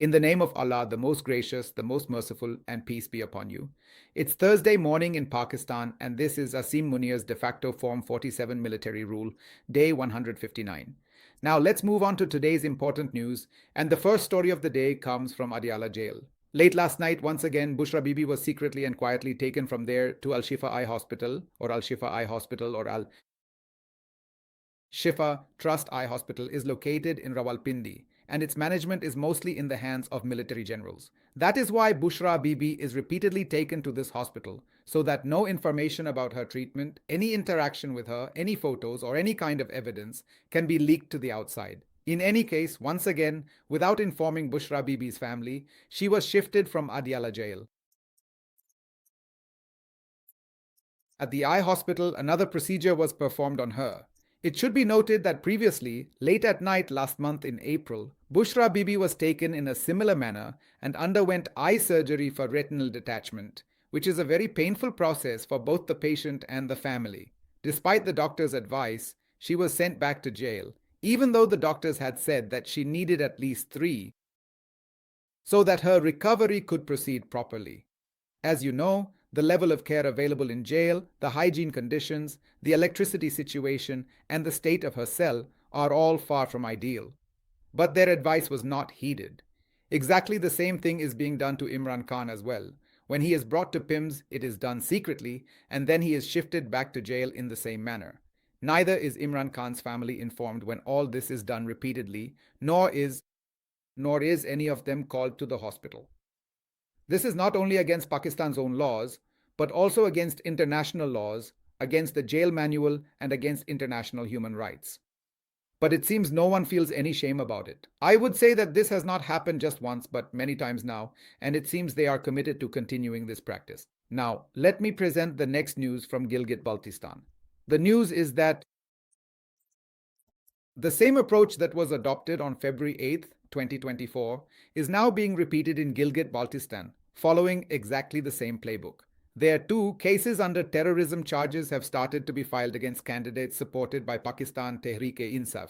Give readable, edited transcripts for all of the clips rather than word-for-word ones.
In the name of Allah, the most gracious, the most merciful, and peace be upon you. It's Thursday morning in Pakistan, and this is Asim Munir's de facto Form 47 military rule, day 159. Now let's move on to today's important news, and the first story of the day comes from Adiala jail. Late last night, once again, Bushra Bibi was secretly and quietly taken from there to Al Shifa Eye Hospital, or Al Shifa Eye Hospital, or Al Shifa Trust Eye Hospital is located in Rawalpindi, and its management is mostly in the hands of military generals. That is why Bushra Bibi is repeatedly taken to this hospital, so that no information about her treatment, any interaction with her, any photos, or any kind of evidence can be leaked to the outside. In any case, once again, without informing Bushra Bibi's family, she was shifted from Adiala jail. At the eye hospital, another procedure was performed on her. It should be noted that previously, late at night last month in April, Bushra Bibi was taken in a similar manner and underwent eye surgery for retinal detachment, which is a very painful process for both the patient and the family. Despite the doctor's advice, she was sent back to jail, even though the doctors had said that she needed at least 3 so that her recovery could proceed properly. As you know, the level of care available in jail, the hygiene conditions, the electricity situation, and the state of her cell are all far from ideal. But their advice was not heeded. Exactly the same thing is being done to Imran Khan as well. When he is brought to PIMS, it is done secretly, and then he is shifted back to jail in the same manner. Neither is Imran Khan's family informed when all this is done repeatedly, nor is any of them called to the hospital. This is not only against Pakistan's own laws, but also against international laws, against the jail manual, and against international human rights. But it seems no one feels any shame about it. I would say that this has not happened just once, but many times now, and it seems they are committed to continuing this practice. Now, let me present the next news from Gilgit-Baltistan. The news is that the same approach that was adopted on February 8, 2024, is now being repeated in Gilgit-Baltistan, following exactly the same playbook. There too, cases under terrorism charges have started to be filed against candidates supported by Pakistan Tehreek-e-Insaf.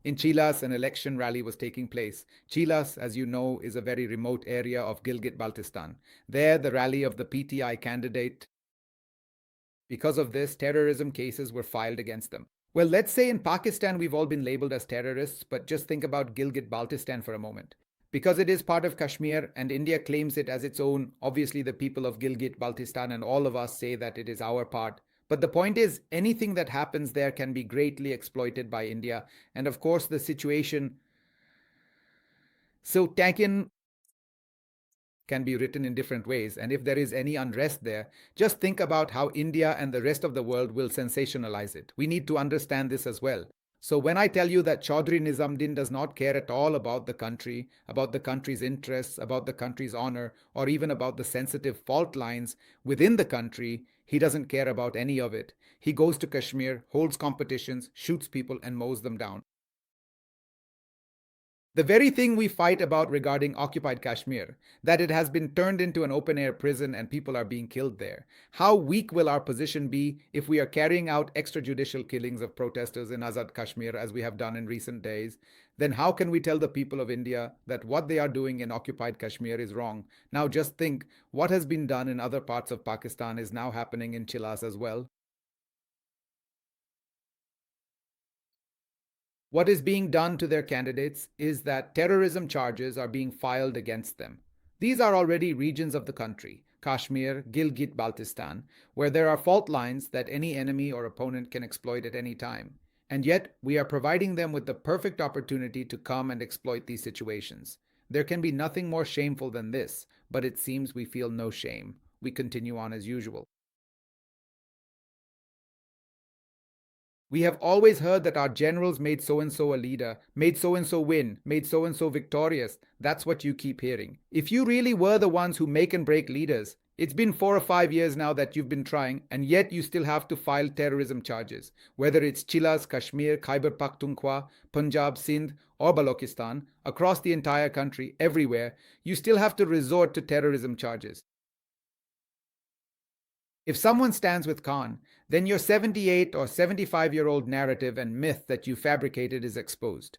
In Chilas, an election rally was taking place. Chilas, as you know, is a very remote area of Gilgit-Baltistan. There, the rally of the PTI candidate. Because of this, terrorism cases were filed against them. Well, let's say in Pakistan we've all been labeled as terrorists, but just think about Gilgit-Baltistan for a moment. Because it is part of Kashmir and India claims it as its own, obviously the people of Gilgit-Baltistan and all of us say that it is our part. But the point is, anything that happens there can be greatly exploited by India. And of course, the situation so taken can be written in different ways. And if there is any unrest there, just think about how India and the rest of the world will sensationalize it. We need to understand this as well. So when I tell you that Chaudhry Nizamuddin does not care at all about the country, about the country's interests, about the country's honor, or even about the sensitive fault lines within the country, he doesn't care about any of it. He goes to Kashmir, holds competitions, shoots people, and mows them down. The very thing we fight about regarding occupied Kashmir, that it has been turned into an open-air prison and people are being killed there. How weak will our position be if we are carrying out extrajudicial killings of protesters in Azad Kashmir as we have done in recent days? Then how can we tell the people of India that what they are doing in occupied Kashmir is wrong? Now just think, what has been done in other parts of Pakistan is now happening in Chilas as well. What is being done to their candidates is that terrorism charges are being filed against them. These are already regions of the country, Kashmir, Gilgit-Baltistan, where there are fault lines that any enemy or opponent can exploit at any time. And yet, we are providing them with the perfect opportunity to come and exploit these situations. There can be nothing more shameful than this, but it seems we feel no shame. We continue on as usual. We have always heard that our generals made so-and-so a leader, made so-and-so win, made so-and-so victorious. That's what you keep hearing. If you really were the ones who make and break leaders, it's been 4 or 5 years now that you've been trying, and yet you still have to file terrorism charges. Whether it's Chilas, Kashmir, Khyber Pakhtunkhwa, Punjab, Sindh, or Balochistan, across the entire country, everywhere, you still have to resort to terrorism charges. If someone stands with Khan, then your 78 or 75-year-old narrative and myth that you fabricated is exposed.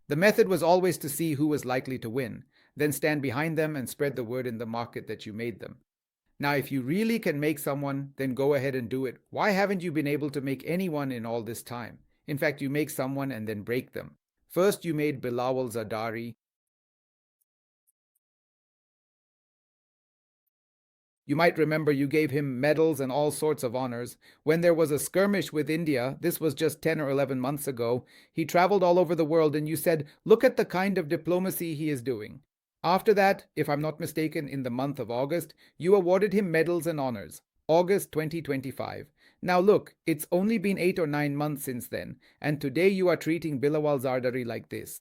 The method was always to see who was likely to win. then stand behind them and spread the word in the market that you made them. Now, if you really can make someone, then go ahead and do it. Why haven't you been able to make anyone in all this time? In fact, you make someone and then break them. First, you made Bilawal Zardari. You might remember you gave him medals and all sorts of honors. When there was a skirmish with India, this was just 10 or 11 months ago, he traveled all over the world and you said, look at the kind of diplomacy he is doing. After that, if I'm not mistaken, in the month of August, you awarded him medals and honors. August 2025. Now look, it's only been 8 or 9 months since then, and today you are treating Bilawal Zardari like this.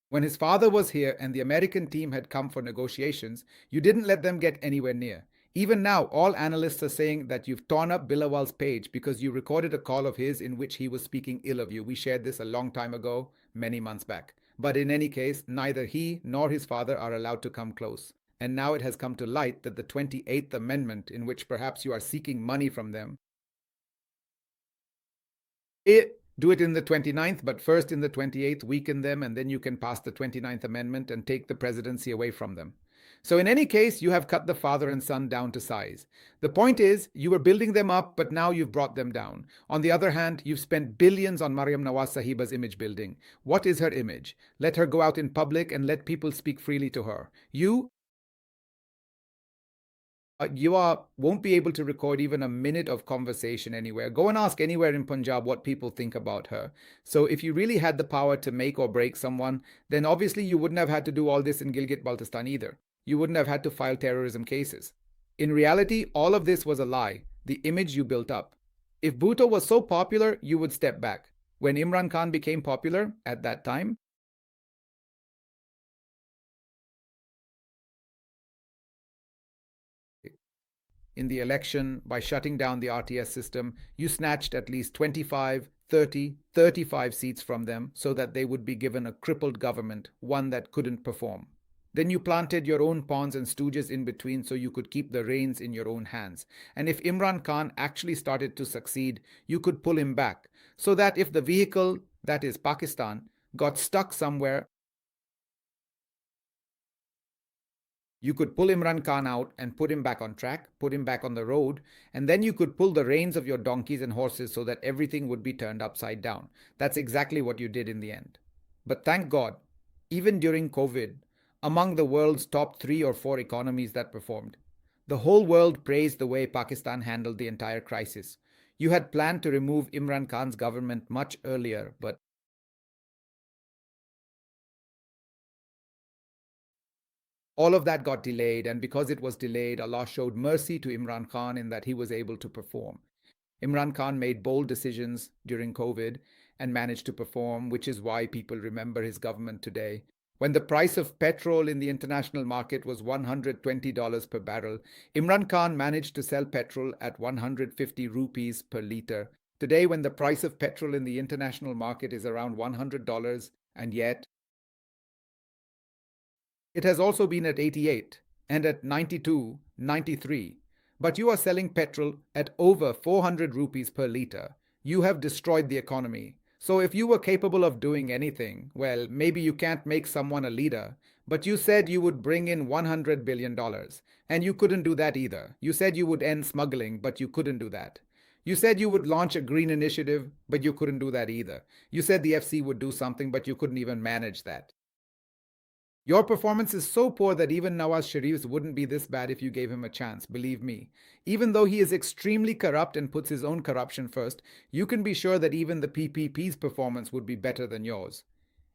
When his father was here and the American team had come for negotiations, you didn't let them get anywhere near. Even now, all analysts are saying that you've torn up Bilawal's page because you recorded a call of his in which he was speaking ill of you. We shared this a long time ago, many months back. But in any case, neither he nor his father are allowed to come close. And now it has come to light that the 28th Amendment, in which perhaps you are seeking money from them, do it in the 29th, but first in the 28th, weaken them, and then you can pass the 29th Amendment and take the presidency away from them. So, in any case, you have cut the father and son down to size. The point is, you were building them up, but now you've brought them down. On the other hand, you've spent billions on Maryam Nawaz Sahiba's image building. What is her image? Let her go out in public and let people speak freely to her. You won't be able to record even a minute of conversation anywhere. Go and ask anywhere in Punjab what people think about her. So if you really had the power to make or break someone, then obviously you wouldn't have had to do all this in Gilgit-Baltistan either. You wouldn't have had to file terrorism cases. In reality, all of this was a lie, the image you built up. If Bhutto was so popular, you would step back. When Imran Khan became popular at that time, in the election by shutting down the RTS system, you snatched at least 25, 30, 35 seats from them so that they would be given a crippled government, one that couldn't perform. Then you planted your own pawns and stooges in between so you could keep the reins in your own hands. And if Imran Khan actually started to succeed, you could pull him back so that if the vehicle, that is Pakistan, got stuck somewhere, you could pull Imran Khan out and put him back on track, put him back on the road, and then you could pull the reins of your donkeys and horses so that everything would be turned upside down. That's exactly what you did in the end. But thank God, even during COVID, among the world's top 3 or 4 economies that performed, the whole world praised the way Pakistan handled the entire crisis. You had planned to remove Imran Khan's government much earlier, but all of that got delayed, and because it was delayed, Allah showed mercy to Imran Khan in that he was able to perform. Imran Khan made bold decisions during COVID and managed to perform, which is why people remember his government today. When the price of petrol in the international market was $120 per barrel, Imran Khan managed to sell petrol at 150 rupees per litre. Today, when the price of petrol in the international market is around $100, and yet it has also been at 88 and at 92, 93. But you are selling petrol at over 400 rupees per litre. You have destroyed the economy. So if you were capable of doing anything, well, maybe you can't make someone a leader, but you said you would bring in $100 billion, and you couldn't do that either. You said you would end smuggling, but you couldn't do that. You said you would launch a green initiative, but you couldn't do that either. You said the FC would do something, but you couldn't even manage that. Your performance is so poor that even Nawaz Sharif's wouldn't be this bad if you gave him a chance, believe me. Even though he is extremely corrupt and puts his own corruption first, you can be sure that even the PPP's performance would be better than yours.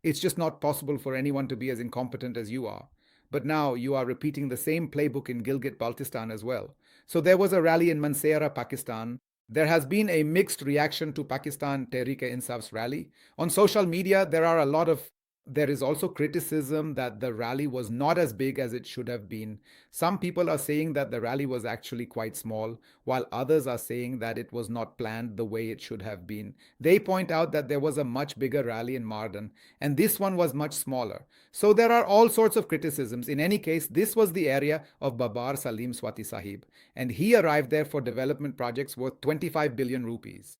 It's just not possible for anyone to be as incompetent as you are. But now you are repeating the same playbook in Gilgit-Baltistan as well. So there was a rally in Mansehra, Pakistan. There has been a mixed reaction to Pakistan Tehreek-e-Insaf's rally. On social media, there is also criticism that the rally was not as big as it should have been. Some people are saying that the rally was actually quite small, while others are saying that it was not planned the way it should have been. They point out that there was a much bigger rally in Mardan, and this one was much smaller. So there are all sorts of criticisms. In any case, this was the area of Babar Salim Swati Sahib, and he arrived there for development projects worth 25 billion rupees.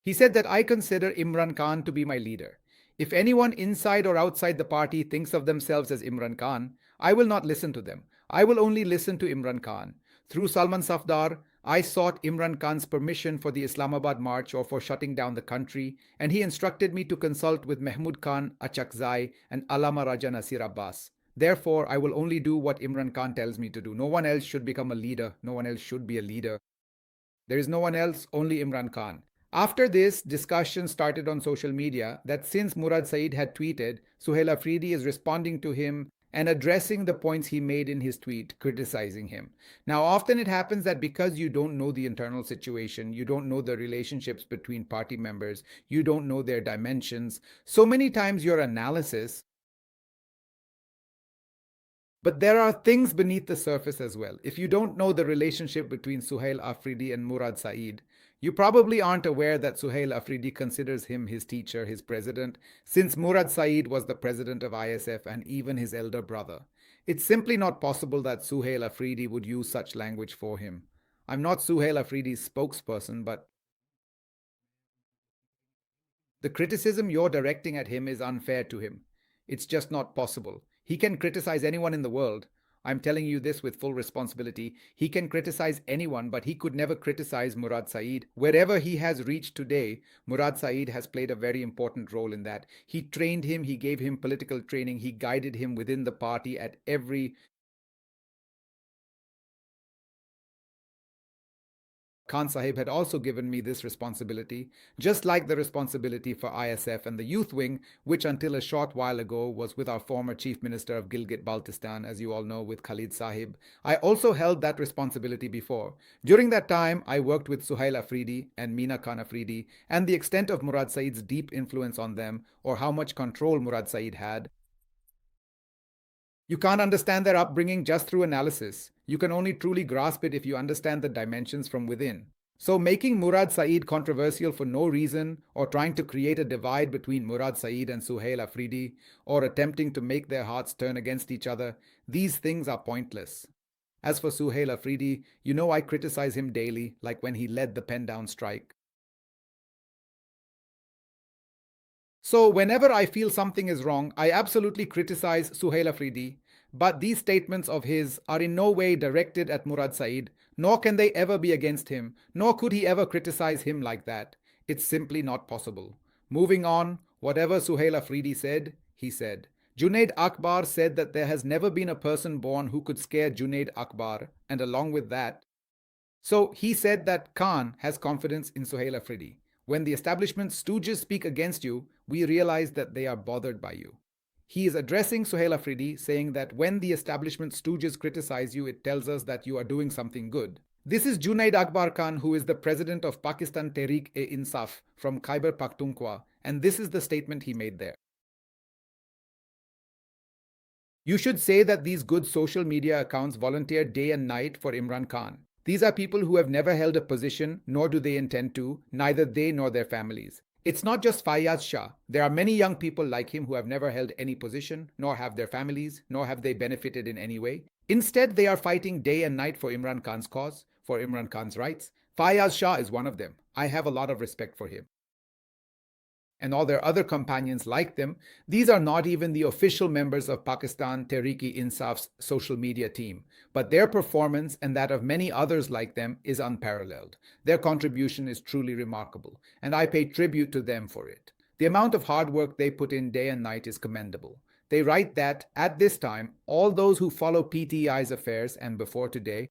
He said that I consider Imran Khan to be my leader. If anyone inside or outside the party thinks of themselves as Imran Khan, I will not listen to them. I will only listen to Imran Khan. Through Salman Safdar, I sought Imran Khan's permission for the Islamabad march or for shutting down the country, and he instructed me to consult with Mahmud Khan Achakzai and Allama Raja Nasir Abbas. Therefore, I will only do what Imran Khan tells me to do. No one else should become a leader. No one else should be a leader. There is no one else, only Imran Khan. After this, discussion started on social media that since Murad Saeed had tweeted, Sohail Afridi is responding to him and addressing the points he made in his tweet, criticizing him. Now, often it happens that because you don't know the internal situation, you don't know the relationships between party members, you don't know their dimensions, so many times your analysis. But there are things beneath the surface as well. If you don't know the relationship between Sohail Afridi and Murad Saeed, you probably aren't aware that Sohail Afridi considers him his teacher, his president, since Murad Saeed was the president of ISF and even his elder brother. It's simply not possible that Sohail Afridi would use such language for him. I'm not Sohail Afridi's spokesperson, but the criticism you're directing at him is unfair to him. It's just not possible. He can criticize anyone in the world. I'm telling you this with full responsibility. He can criticize anyone, but he could never criticize Murad Saeed. Wherever he has reached today, Murad Saeed has played a very important role in that. He trained him, he gave him political training, he guided him within the party at every. Khan Sahib had also given me this responsibility, just like the responsibility for ISF and the youth wing, which until a short while ago was with our former Chief Minister of Gilgit Baltistan, as you all know, with Khalid Sahib. I also held that responsibility before. During that time, I worked with Sohail Afridi and Meena Khan Afridi, and the extent of Murad Saeed's deep influence on them, or how much control Murad Saeed had. You can't understand their upbringing just through analysis. You can only truly grasp it if you understand the dimensions from within. So, making Murad Saeed controversial for no reason, or trying to create a divide between Murad Saeed and Sohail Afridi, or attempting to make their hearts turn against each other, these things are pointless. As for Sohail Afridi, you know I criticize him daily, like when he led the pen down strike. So, whenever I feel something is wrong, I absolutely criticize Sohail Afridi, but these statements of his are in no way directed at Murad Saeed, nor can they ever be against him, nor could he ever criticize him like that. It's simply not possible. Moving on, whatever Sohail Afridi said, he said. Junaid Akbar said that there has never been a person born who could scare Junaid Akbar, and along with that, so he said that Khan has confidence in Sohail Afridi. When the establishment stooges speak against you, we realize that they are bothered by you. He is addressing Sohail Afridi, saying that when the establishment stooges criticize you, it tells us that you are doing something good. This is Junaid Akbar Khan, who is the president of Pakistan Tehreek-e-Insaf from Khyber Pakhtunkhwa, and this is the statement he made there. You should say that these good social media accounts volunteer day and night for Imran Khan. These are people who have never held a position, nor do they intend to, neither they nor their families. It's not just Fayyaz Shah. There are many young people like him who have never held any position, nor have their families, nor have they benefited in any way. Instead, they are fighting day and night for Imran Khan's cause, for Imran Khan's rights. Fayyaz Shah is one of them. I have a lot of respect for him and all their other companions like them. These are not even the official members of Pakistan Tehreek-e-Insaf's social media team, but their performance and that of many others like them is unparalleled. Their contribution is truly remarkable, and I pay tribute to them for it. The amount of hard work they put in day and night is commendable. They write that, at this time, all those who follow PTI's affairs and before today,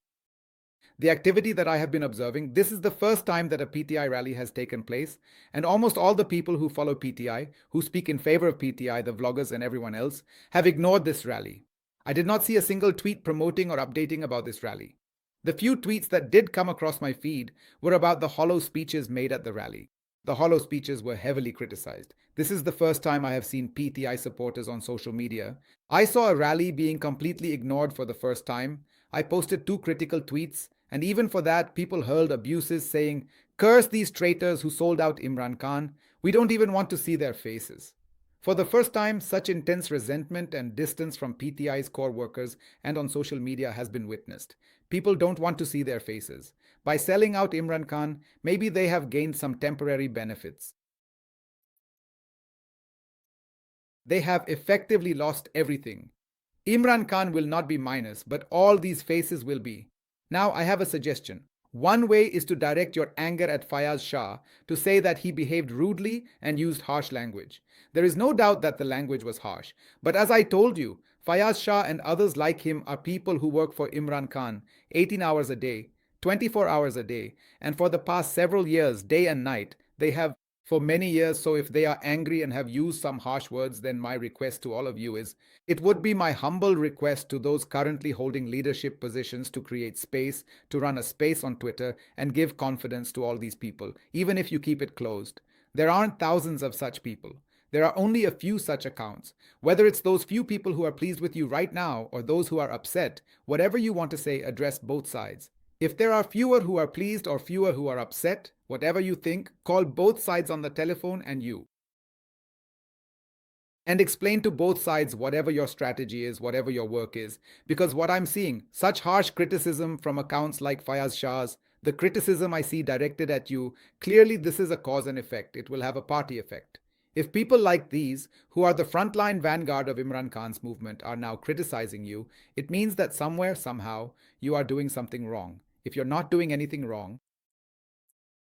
the activity that I have been observing, this is the first time that a PTI rally has taken place, and almost all the people who follow PTI, who speak in favor of PTI, the vloggers and everyone else, have ignored this rally. I did not see a single tweet promoting or updating about this rally. The few tweets that did come across my feed were about the hollow speeches made at the rally. The hollow speeches were heavily criticized. This is the first time I have seen PTI supporters on social media. I saw a rally being completely ignored for the first time. I posted 2 critical tweets, and even for that, people hurled abuses saying, "Curse these traitors who sold out Imran Khan. We don't even want to see their faces." For the first time, such intense resentment and distance from PTI's core workers and on social media has been witnessed. People don't want to see their faces. By selling out Imran Khan, maybe they have gained some temporary benefits. They have effectively lost everything. Imran Khan will not be minus, but all these faces will be. Now, I have a suggestion. One way is to direct your anger at Fayaz Shah to say that he behaved rudely and used harsh language. There is no doubt that the language was harsh. But as I told you, Fayaz Shah and others like him are people who work for Imran Khan 18 hours a day, 24 hours a day, and for the past several years, day and night, they have for many years. So if they are angry and have used some harsh words, then my request to all of you is it would be my humble request to those currently holding leadership positions to create space, to run a space on Twitter and give confidence to all these people, even if you keep it closed. There aren't thousands of such people. There are only a few such accounts. Whether it's those few people who are pleased with you right now or those who are upset, whatever you want to say, address both sides. If there are fewer who are pleased or fewer who are upset, whatever you think, call both sides on the telephone and explain to both sides whatever your strategy is, whatever your work is. Because what I'm seeing, such harsh criticism from accounts like Fayaz Shah's, the criticism I see directed at you, clearly this is a cause and effect. It will have a party effect. If people like these, who are the frontline vanguard of Imran Khan's movement, are now criticizing you, it means that somewhere, somehow, you are doing something wrong. If you're not doing anything wrong,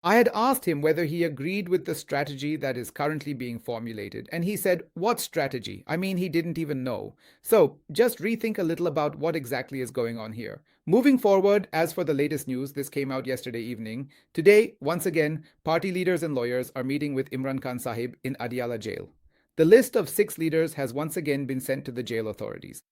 I had asked him whether he agreed with the strategy that is currently being formulated, and he said, "What strategy?" I mean, he didn't even know. So, just rethink a little about what exactly is going on here. Moving forward, as for the latest news, this came out yesterday evening. Today, once again, party leaders and lawyers are meeting with Imran Khan Sahib in Adiala jail. The list of 6 leaders has once again been sent to the jail authorities.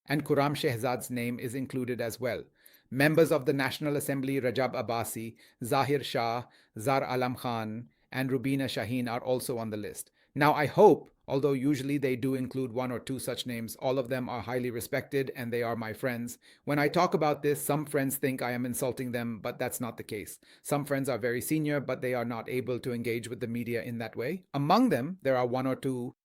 And Khurram Shehzad's name is included as well. Members of the National Assembly Rajab Abbasi, Zahir Shah, Zar Alam Khan, and Rubina Shaheen are also on the list. Now I hope, although usually they do include 1 or 2 such names, all of them are highly respected and they are my friends. When I talk about this, some friends think I am insulting them, but that's not the case. Some friends are very senior, but they are not able to engage with the media in that way. Among them, there are 1 or 2.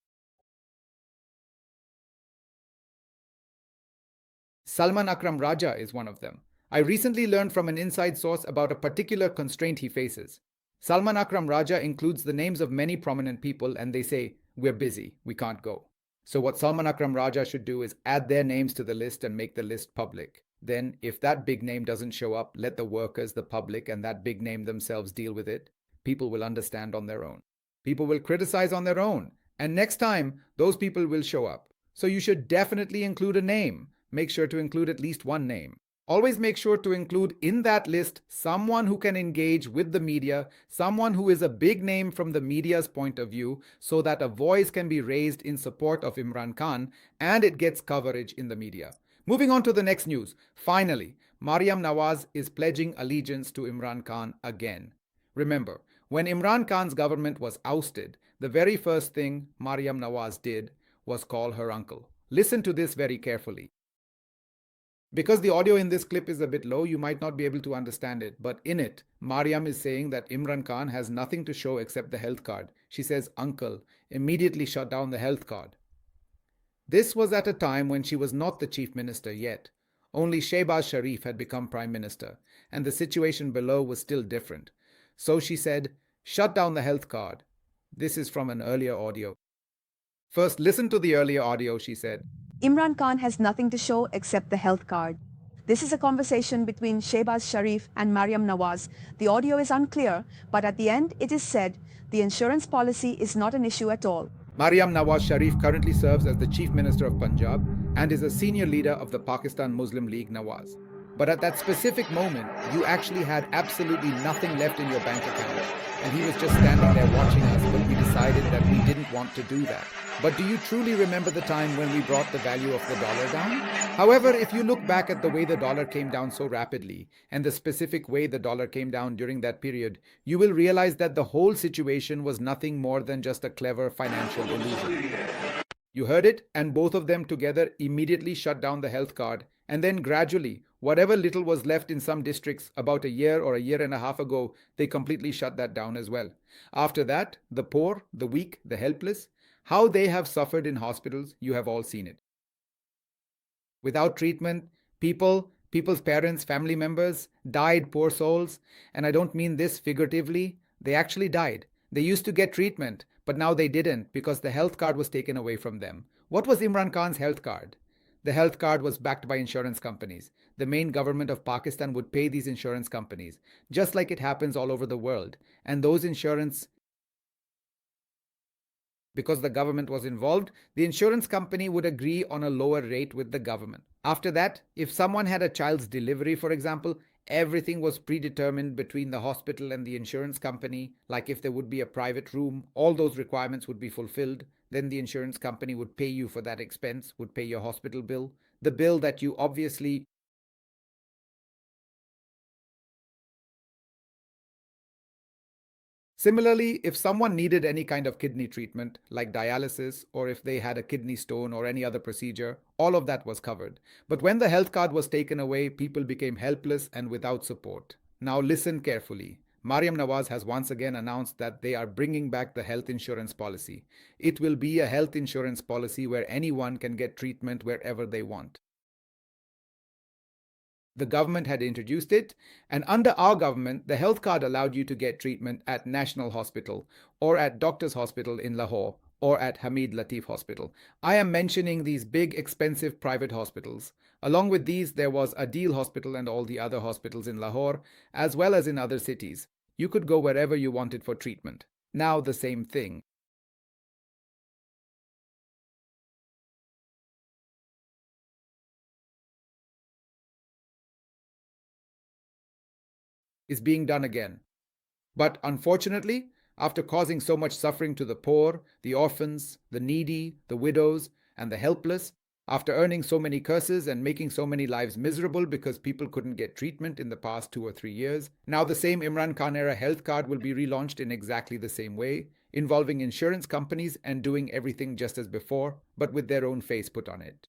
Salman Akram Raja is one of them. I recently learned from an inside source about a particular constraint he faces. Salman Akram Raja includes the names of many prominent people and they say, "We're busy, we can't go." So what Salman Akram Raja should do is add their names to the list and make the list public. Then, if that big name doesn't show up, let the workers, the public, and that big name themselves deal with it. People will understand on their own. People will criticize on their own. And next time, those people will show up. So you should definitely include a name. Make sure to include at least one name. Always make sure to include in that list someone who can engage with the media, someone who is a big name from the media's point of view, so that a voice can be raised in support of Imran Khan and it gets coverage in the media. Moving on to the next news. Finally, Maryam Nawaz is pledging allegiance to Imran Khan again. Remember, when Imran Khan's government was ousted, the very first thing Maryam Nawaz did was call her uncle. Listen to this very carefully. Because the audio in this clip is a bit low, you might not be able to understand it. But in it, Maryam is saying that Imran Khan has nothing to show except the health card. She says, "Uncle," immediately shut down the health card. This was at a time when she was not the chief minister yet. Only Shehbaz Sharif had become prime minister, and the situation below was still different. So she said, "Shut down the health card." This is from an earlier audio. First, listen to the earlier audio, she said. Imran Khan has nothing to show except the health card. This is a conversation between Shehbaz Sharif and Maryam Nawaz. The audio is unclear, but at the end it is said the insurance policy is not an issue at all. Maryam Nawaz Sharif currently serves as the Chief Minister of Punjab and is a senior leader of the Pakistan Muslim League Nawaz. But at that specific moment, you actually had absolutely nothing left in your bank account. And he was just standing there watching us, but we decided that we didn't want to do that. But do you truly remember the time when we brought the value of the dollar down? However, if you look back at the way the dollar came down so rapidly, and the specific way the dollar came down during that period, you will realize that the whole situation was nothing more than just a clever financial illusion. You heard it, and both of them together immediately shut down the health card And then gradually, whatever little was left in some districts about a year or a year and a half ago, they completely shut that down as well. After that, the poor, the weak, the helpless, how they have suffered in hospitals, you have all seen it. Without treatment, people's parents, family members died, poor souls. And I don't mean this figuratively, they actually died. They used to get treatment, but now they didn't because the health card was taken away from them. What was Imran Khan's health card? The health card was backed by insurance companies. The main government of Pakistan would pay these insurance companies, just like it happens all over the world. And those insurance, because the government was involved, the insurance company would agree on a lower rate with the government. After that, if someone had a child's delivery, for example, everything was predetermined between the hospital and the insurance company. Like if there would be a private room, all those requirements would be fulfilled. Then the insurance company would pay you for that expense, would pay your hospital bill, the bill that you obviously. Similarly, if someone needed any kind of kidney treatment, like dialysis, or if they had a kidney stone or any other procedure, all of that was covered. But when the health card was taken away, people became helpless and without support. Now listen carefully. Maryam Nawaz has once again announced that they are bringing back the health insurance policy. It will be a health insurance policy where anyone can get treatment wherever they want. The government had introduced it, and under our government, the health card allowed you to get treatment at National Hospital or at Doctors Hospital in Lahore or at Hamid Latif Hospital. I am mentioning these big, expensive private hospitals. Along with these, there was Adil Hospital and all the other hospitals in Lahore, as well as in other cities. You could go wherever you wanted for treatment. Now the same thing is being done again. But unfortunately, after causing so much suffering to the poor, the orphans, the needy, the widows, and the helpless, after earning so many curses and making so many lives miserable because people couldn't get treatment in the past 2 or 3 years, now the same Imran Khan era health card will be relaunched in exactly the same way, involving insurance companies and doing everything just as before, but with their own face put on it.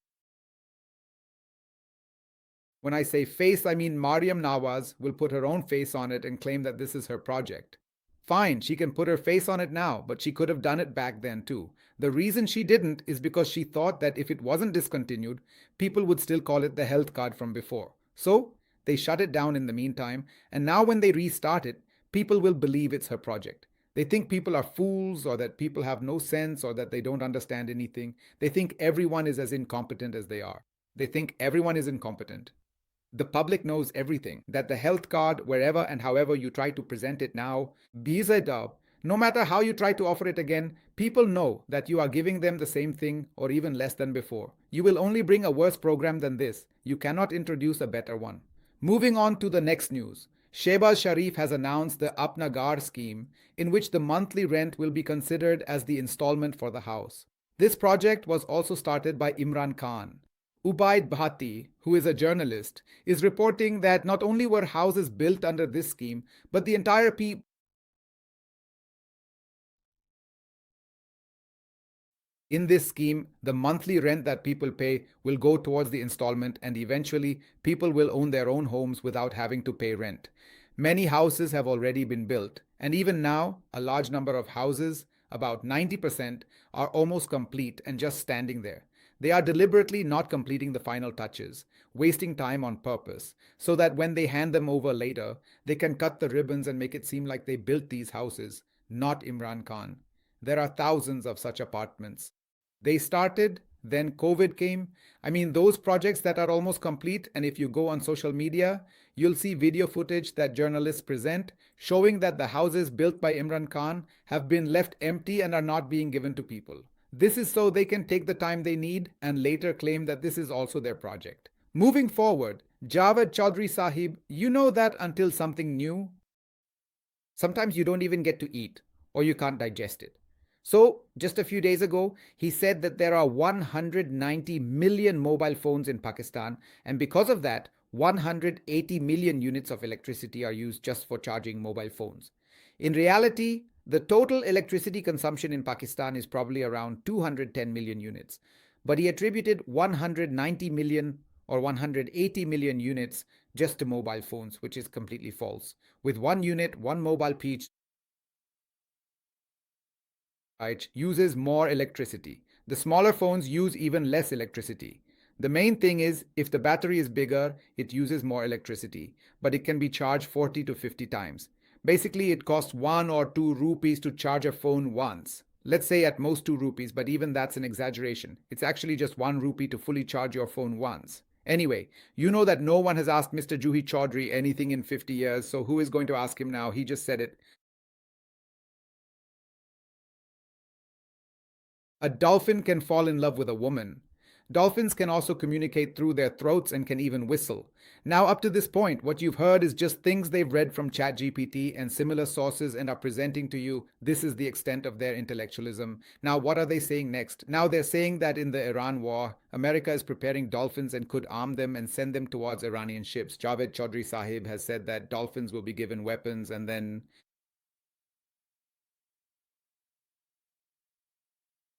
When I say face, I mean Maryam Nawaz will put her own face on it and claim that this is her project. Fine, she can put her face on it now, but she could have done it back then too. The reason she didn't is because she thought that if it wasn't discontinued, people would still call it the health card from before. So, they shut it down in the meantime, and now when they restart it, people will believe it's her project. They think people are fools or that people have no sense or that they don't understand anything. They think everyone is as incompetent as they are. They think everyone is incompetent. The public knows everything, that the health card, wherever and however you try to present it now, bees a dub, no matter how you try to offer it again, people know that you are giving them the same thing or even less than before. You will only bring a worse program than this. You cannot introduce a better one. Moving on to the next news. Shehbaz Sharif has announced the Apna Ghar scheme, in which the monthly rent will be considered as the installment for the house. This project was also started by Imran Khan. Ubaid Bhati, who is a journalist, is reporting that not only were houses built under this scheme, but the entire in this scheme, the monthly rent that people pay will go towards the installment, and eventually people will own their own homes without having to pay rent. Many houses have already been built, and even now, a large number of houses, about 90%, are almost complete and just standing there. They are deliberately not completing the final touches, wasting time on purpose, so that when they hand them over later, they can cut the ribbons and make it seem like they built these houses, not Imran Khan. There are thousands of such apartments. They started, then COVID came. I mean, those projects that are almost complete, and if you go on social media, you'll see video footage that journalists present showing that the houses built by Imran Khan have been left empty and are not being given to people. This is so they can take the time they need and later claim that this is also their project. Moving forward, Javed Chaudhry Sahib, you know that until something new, sometimes you don't even get to eat or you can't digest it. So, just a few days ago, he said that there are 190 million mobile phones in Pakistan, and because of that, 180 million units of electricity are used just for charging mobile phones. In reality, the total electricity consumption in Pakistan is probably around 210 million units, but he attributed 190 million or 180 million units just to mobile phones, which is completely false. With one unit, one mobile PTI uses more electricity. The smaller phones use even less electricity. The main thing is, if the battery is bigger, it uses more electricity, but it can be charged 40 to 50 times. Basically, it costs 1 or 2 rupees to charge a phone once. Let's say at most 2 rupees, but even that's an exaggeration. It's actually just 1 rupee to fully charge your phone once. Anyway, you know that no one has asked Mr. Juhi Chaudhry anything in 50 years, so who is going to ask him now? He just said it. A dolphin can fall in love with a woman. Dolphins can also communicate through their throats and can even whistle. Now, up to this point, what you've heard is just things they've read from ChatGPT and similar sources and are presenting to you. This is the extent of their intellectualism. Now, what are they saying next? Now, they're saying that in the Iran war, America is preparing dolphins and could arm them and send them towards Iranian ships. Javed Chaudhry Sahib has said that dolphins will be given weapons and then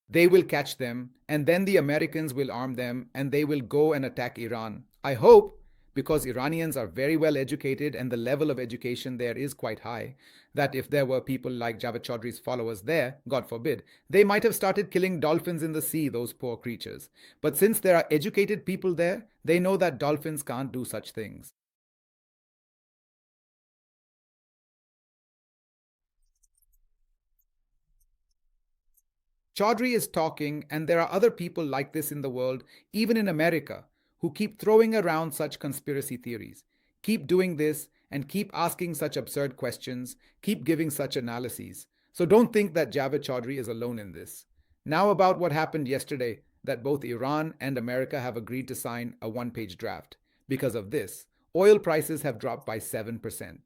they will catch them, and then the Americans will arm them, and they will go and attack Iran. I hope, because Iranians are very well educated and the level of education there is quite high, that if there were people like Javed Chaudhry's followers there, God forbid, they might have started killing dolphins in the sea, those poor creatures. But since there are educated people there, they know that dolphins can't do such things. Chaudhry is talking, and there are other people like this in the world, even in America, who keep throwing around such conspiracy theories. Keep doing this and keep asking such absurd questions, keep giving such analyses. So don't think that Javed Chaudhry is alone in this. Now, about what happened yesterday, that both Iran and America have agreed to sign a one-page draft. Because of this, oil prices have dropped by 7%.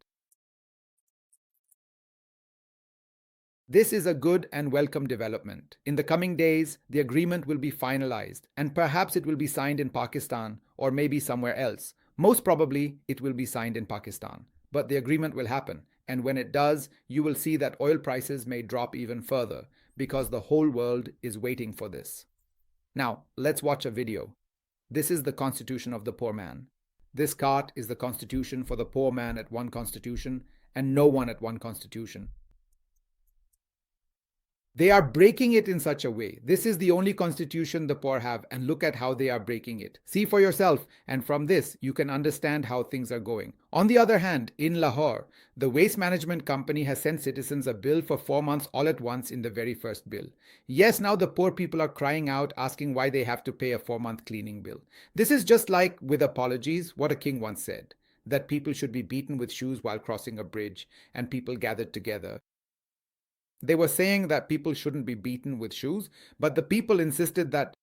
This is a good and welcome development. In the coming days, the agreement will be finalized, and perhaps it will be signed in Pakistan or maybe somewhere else. Most probably, it will be signed in Pakistan. But the agreement will happen, and when it does, you will see that oil prices may drop even further because the whole world is waiting for this. Now, let's watch a video. This is the constitution of the poor man. This cart is the constitution for the poor man at one constitution and no one at one constitution. They are breaking it in such a way. This is the only constitution the poor have, and look at how they are breaking it. See for yourself, and from this, you can understand how things are going. On the other hand, in Lahore, the waste management company has sent citizens a bill for 4 months all at once in the very first bill. Yes, now the poor people are crying out, asking why they have to pay a 4-month cleaning bill. This is just like, with apologies, what a king once said, that people should be beaten with shoes while crossing a bridge, and people gathered together. They were saying that people shouldn't be beaten with shoes, but the people insisted that